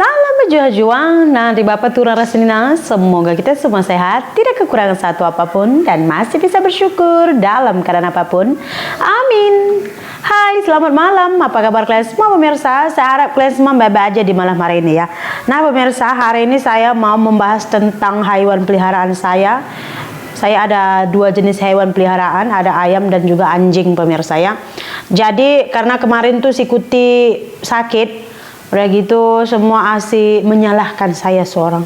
Salam berjuang-juang. Nah, di Bapak Tura Raslina, semoga kita semua sehat, tidak kekurangan satu apapun, dan masih bisa bersyukur dalam keadaan apapun. Amin. Hai, selamat malam. Apa kabar kalian semua pemirsa? Saya harap kalian semua baik-baik aja di malam hari ini ya. Nah pemirsa, hari ini saya mau membahas tentang hewan peliharaan saya. Saya ada dua jenis hewan peliharaan, ada ayam dan juga anjing pemirsa ya. Jadi karena kemarin tuh si Kuti sakit, udah gitu semua asik menyalahkan saya seorang.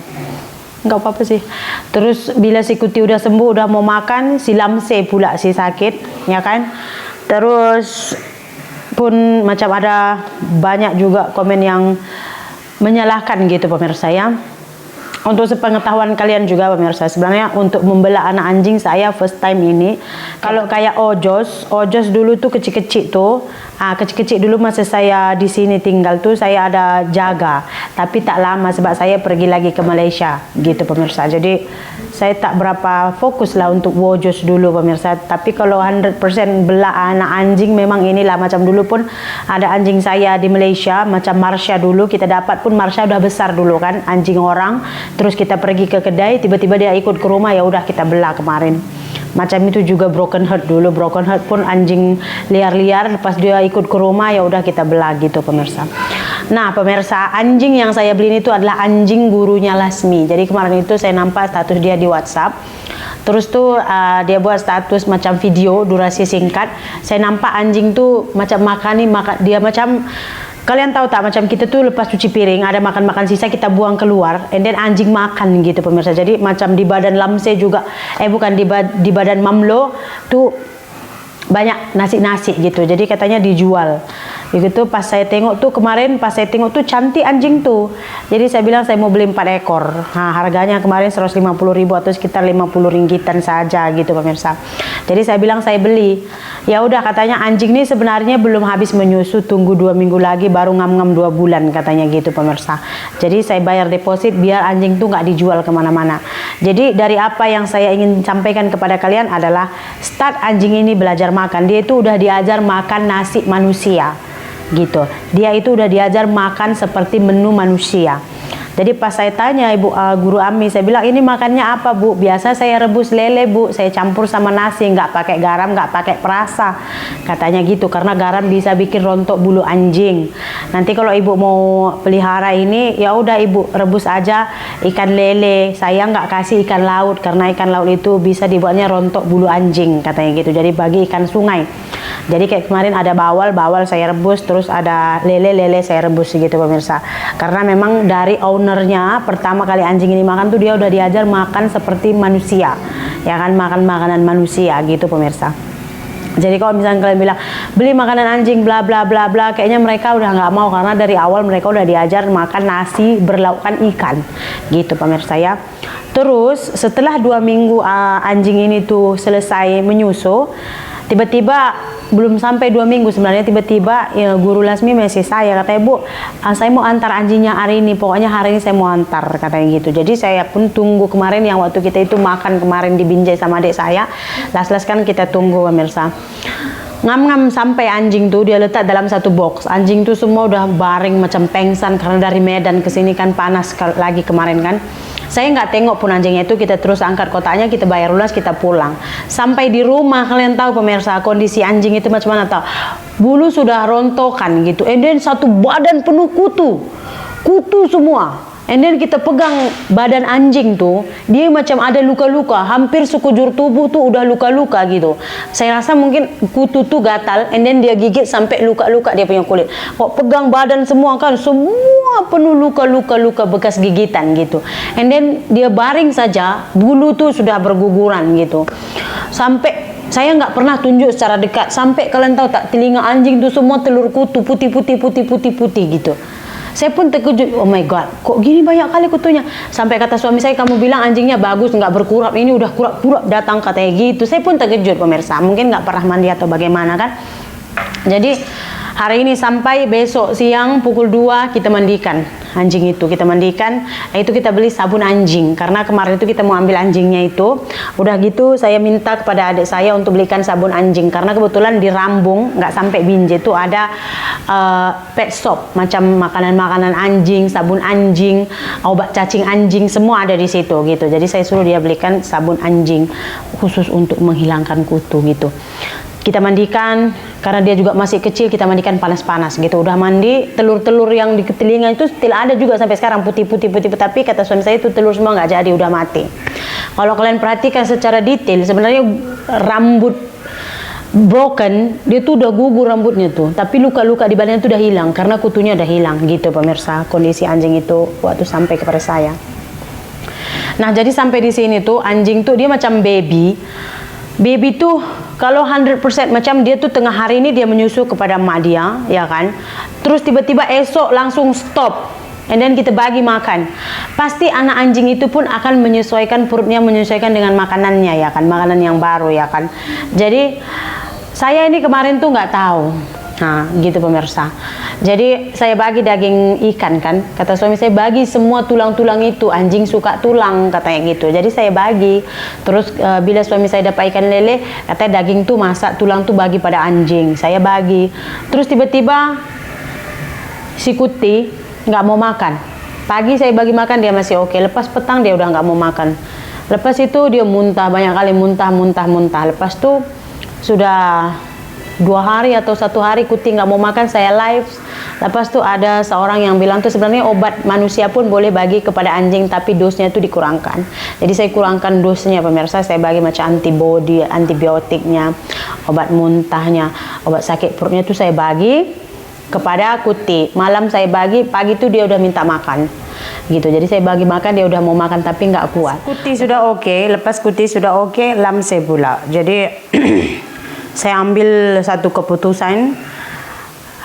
Enggak apa-apa sih. Terus bila si Kuti udah sembuh, udah mau makan, si Lamse pula si sakit, ya kan? Terus pun macam ada banyak juga komen yang menyalahkan gitu pemirsa ya. Untuk sepengetahuan kalian juga pemirsa, sebenarnya untuk membela anak anjing saya first time ini. Kalau kayak Ojos dulu tuh kecil-kecil tuh, kecil-kecil dulu masa saya di sini tinggal tuh saya ada jaga, tapi tak lama sebab saya pergi lagi ke Malaysia gitu pemirsa. Jadi saya tak berapa fokus lah untuk Ojos dulu pemirsa. Tapi kalau 100% bela anak anjing memang inilah, macam dulu pun ada anjing saya di Malaysia, macam Marsha dulu kita dapat pun Marsha udah besar dulu kan, anjing orang. Terus kita pergi ke kedai, tiba-tiba dia ikut ke rumah, ya udah kita bela kemarin. Macam itu juga Broken Heart dulu. Broken Heart pun anjing liar-liar, lepas dia ikut ke rumah, ya udah kita bela gitu pemirsa. Nah pemirsa, anjing yang saya beli itu adalah anjing gurunya Lasmi. Jadi kemarin itu saya nampak status dia di WhatsApp. Terus tuh dia buat status macam video durasi singkat. Saya nampak anjing tuh macam dia macam, kalian tahu tak, macam kita tuh lepas cuci piring ada makan-makan sisa kita buang keluar, and then anjing makan gitu pemirsa. Jadi macam di badan Lamse juga, di badan Mamlo tuh banyak nasi-nasi gitu. Jadi katanya dijual. Begitu pas saya tengok tuh kemarin, pas saya tengok tuh cantik anjing tuh. Jadi saya bilang saya mau beli 4 ekor. Nah, harganya kemarin 150.000 atau sekitar 50 ringgitan saja gitu pemirsa. Jadi saya bilang saya beli. Ya udah, katanya anjing ini sebenarnya belum habis menyusu, tunggu 2 minggu lagi baru ngam-ngam 2 bulan katanya gitu pemirsa. Jadi saya bayar deposit biar anjing tuh nggak dijual kemana-mana. Jadi dari apa yang saya ingin sampaikan kepada kalian adalah start anjing ini belajar makan. Dia itu udah diajar makan nasi manusia gitu. Dia itu udah diajar makan seperti menu manusia. Jadi pas saya tanya guru Ami, saya bilang ini makannya apa Bu? Biasa saya rebus lele Bu, saya campur sama nasi, nggak pakai garam, nggak pakai perasa, katanya gitu. Karena garam bisa bikin rontok bulu anjing. Nanti kalau ibu mau pelihara ini, ya udah ibu rebus aja ikan lele. Saya nggak kasih ikan laut karena ikan laut itu bisa dibuatnya rontok bulu anjing, katanya gitu. Jadi bagi ikan sungai. Jadi kayak kemarin ada bawal saya rebus, terus ada lele saya rebus gitu pemirsa. Karena memang dari ownernya pertama kali anjing ini makan tuh dia udah diajar makan seperti manusia, ya kan, makan makanan manusia gitu pemirsa. Jadi kalau misalnya kalian bilang beli makanan anjing bla bla bla bla, kayaknya mereka udah nggak mau karena dari awal mereka udah diajar makan nasi berlaukkan ikan gitu pemirsa ya. Terus setelah 2 minggu anjing ini tuh selesai menyusu, tiba-tiba belum sampai 2 minggu sebenarnya, tiba-tiba ya, guru Lasmi mesej saya, katanya Bu, saya mau antar anjingnya hari ini, pokoknya hari ini saya mau antar, katanya gitu. Jadi saya pun tunggu kemarin yang waktu kita itu makan kemarin di Binjai sama adik saya, las-las kan kita tunggu pemirsa. Ngam-ngam sampai anjing tuh dia letak dalam satu box. Anjing tuh semua udah baring macam pengsan karena dari Medan ke sini kan panas lagi kemarin kan. Saya nggak tengok pun anjingnya itu, kita terus angkat kotaknya, kita bayar lunas, kita pulang. Sampai di rumah kalian tahu pemirsa kondisi anjing itu macam mana tahu? Bulu sudah rontokan gitu. And then satu badan penuh kutu semua. And then kita pegang badan anjing tuh, dia macam ada luka-luka, hampir sekujur tubuh tuh udah luka-luka gitu. Saya rasa mungkin kutu tuh gatal, and then dia gigit sampai luka-luka dia punya kulit. Kok pegang badan semua kan, semua penuh luka-luka bekas gigitan gitu. And then dia baring saja, bulu tuh sudah berguguran gitu. Sampai saya nggak pernah tunjuk secara dekat, sampai kalian tahu tak, telinga anjing tuh semua telur kutu putih gitu. Saya pun terkejut, oh my god, kok gini banyak kali kutunya. Sampai kata suami saya, kamu bilang anjingnya bagus, nggak berkurap, ini udah kurap datang, katanya gitu. Saya pun terkejut pemirsa, mungkin nggak pernah mandi atau bagaimana kan. Jadi hari ini sampai besok siang pukul 2 kita mandikan. anjing itu kita mandikan. Nah, itu kita beli sabun anjing karena kemarin itu kita mau ambil anjingnya itu. Udah gitu saya minta kepada adik saya untuk belikan sabun anjing karena kebetulan di Rambung nggak sampai Binjai itu ada pet shop macam makanan-makanan anjing, sabun anjing, obat cacing anjing, semua ada di situ gitu. Jadi saya suruh dia belikan sabun anjing khusus untuk menghilangkan kutu gitu. Kita mandikan karena dia juga masih kecil, kita mandikan panas-panas gitu. Udah mandi, telur-telur yang di telinga itu still ada juga sampai sekarang putih-putih, tapi kata suami saya itu telur semua nggak jadi, udah mati. Kalau kalian perhatikan secara detail sebenarnya rambut broken dia tuh udah gugur rambutnya tuh, tapi luka-luka di badannya tuh udah hilang karena kutunya udah hilang gitu pemirsa. Kondisi anjing itu waktu sampai kepada saya. Nah, jadi sampai di sini tuh anjing tuh dia macam baby. Baby tuh kalau 100% macam dia tuh tengah hari ini dia menyusu kepada emak dia, ya kan? Terus tiba-tiba esok langsung stop. And then kita bagi makan. Pasti anak anjing itu pun akan menyesuaikan perutnya, menyesuaikan dengan makanannya, ya kan? Makanan yang baru, ya kan? Jadi saya ini kemarin tuh nggak tahu. Nah, gitu pemirsa. Jadi saya bagi daging ikan kan. Kata suami saya bagi semua tulang-tulang itu. Anjing suka tulang katanya gitu. Jadi saya bagi. Terus bila suami saya dapat ikan lele, katanya daging tuh masak, tulang tuh bagi pada anjing. Saya bagi. Terus tiba-tiba si Kuti nggak mau makan. Pagi saya bagi makan dia masih oke. Lepas petang dia udah nggak mau makan. Lepas itu dia muntah, banyak kali muntah. Lepas tuh sudah 2 hari atau 1 hari Kuti nggak mau makan, saya live. Lepas tuh ada seorang yang bilang tuh sebenarnya obat manusia pun boleh bagi kepada anjing tapi dosnya itu dikurangkan. Jadi saya kurangkan dosnya pemirsa, saya bagi macam antibody, antibiotiknya, obat muntahnya, obat sakit perutnya itu saya bagi kepada Kuti. Malam saya bagi, pagi tuh dia udah minta makan gitu. Jadi saya bagi makan, dia udah mau makan tapi nggak kuat. Kuti sudah oke, lepas Kuti sudah oke, lamse pula. Jadi saya ambil satu keputusan.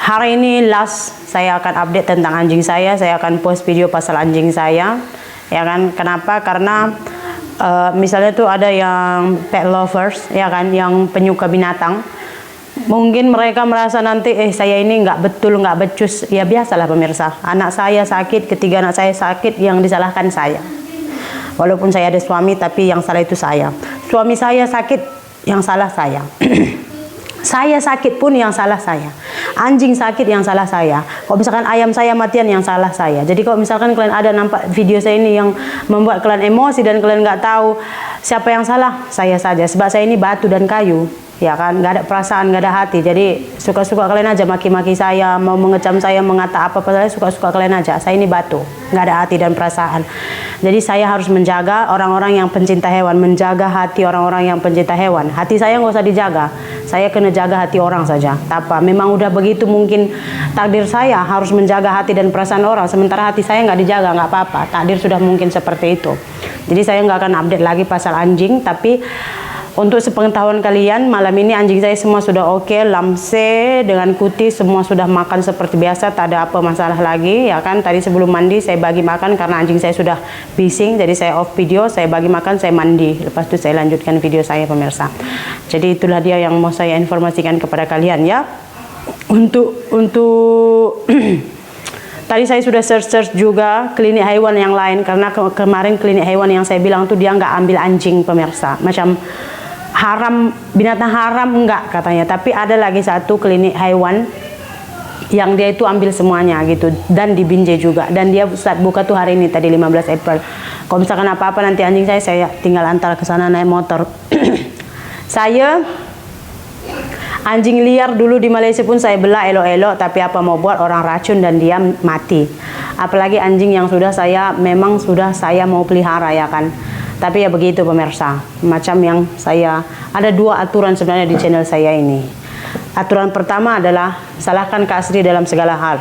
Hari ini last saya akan update tentang anjing saya akan post video pasal anjing saya, ya kan? Kenapa? Karena misalnya tuh ada yang pet lovers, ya kan, yang penyuka binatang. Mungkin mereka merasa nanti saya ini nggak betul, nggak becus. Ya biasalah pemirsa, anak saya sakit, ketiga anak saya sakit, yang disalahkan saya. Walaupun saya ada suami, tapi yang salah itu saya. Suami saya sakit, yang salah saya. Saya sakit pun yang salah saya. Anjing sakit yang salah saya. Kalau misalkan ayam saya matian yang salah saya. Jadi kalau misalkan kalian ada nampak video saya ini yang membuat kalian emosi dan kalian nggak tahu siapa yang salah, saya saja. Sebab saya ini batu dan kayu, ya kan, nggak ada perasaan, nggak ada hati. Jadi suka-suka kalian aja maki-maki saya, mau mengecam saya, mengata apa-apa saya, suka-suka kalian aja. Saya ini batu, nggak ada hati dan perasaan. Jadi saya harus menjaga orang-orang yang pencinta hewan, menjaga hati orang-orang yang pencinta hewan. Hati saya nggak usah dijaga, saya kena jaga hati orang saja. Apa? Memang udah begitu mungkin takdir saya harus menjaga hati dan perasaan orang. Sementara hati saya nggak dijaga, nggak apa-apa. Takdir sudah mungkin seperti itu. Jadi saya nggak akan update lagi pasal anjing, tapi untuk sepengetahuan kalian, malam ini anjing saya semua sudah oke, lamse dengan Kuti semua sudah makan seperti biasa, tak ada apa masalah lagi, ya kan. Tadi sebelum mandi saya bagi makan karena anjing saya sudah bising, jadi saya off video, saya bagi makan, saya mandi, lepas itu saya lanjutkan video saya pemirsa. Jadi itulah dia yang mau saya informasikan kepada kalian ya. Untuk tadi saya sudah search juga klinik hewan yang lain karena kemarin klinik hewan yang saya bilang tuh dia nggak ambil anjing pemirsa, macam haram, binatang haram enggak katanya, tapi ada lagi satu klinik hewan yang dia itu ambil semuanya gitu, dan di Binjai juga, dan dia start buka tuh hari ini tadi 15 April. Kalau misalkan apa-apa nanti anjing saya tinggal antar ke sana naik motor. Saya anjing liar dulu di Malaysia pun saya bela elok-elok, tapi apa mau buat, orang racun dan dia mati. Apalagi anjing yang sudah saya mau pelihara, ya kan. Tapi ya begitu pemirsa, macam yang saya ada 2 aturan sebenarnya di channel saya ini. Aturan pertama adalah salahkan Kak Sri dalam segala hal.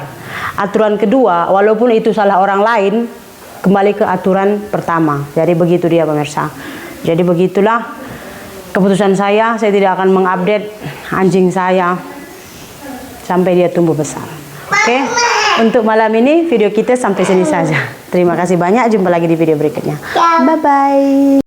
Aturan kedua, walaupun itu salah orang lain, kembali ke aturan pertama. Jadi begitu dia pemirsa. Jadi begitulah keputusan saya tidak akan mengupdate anjing saya sampai dia tumbuh besar. Oke, untuk malam ini video kita sampai sini saja. Terima kasih banyak, jumpa lagi di video berikutnya. Bye-bye.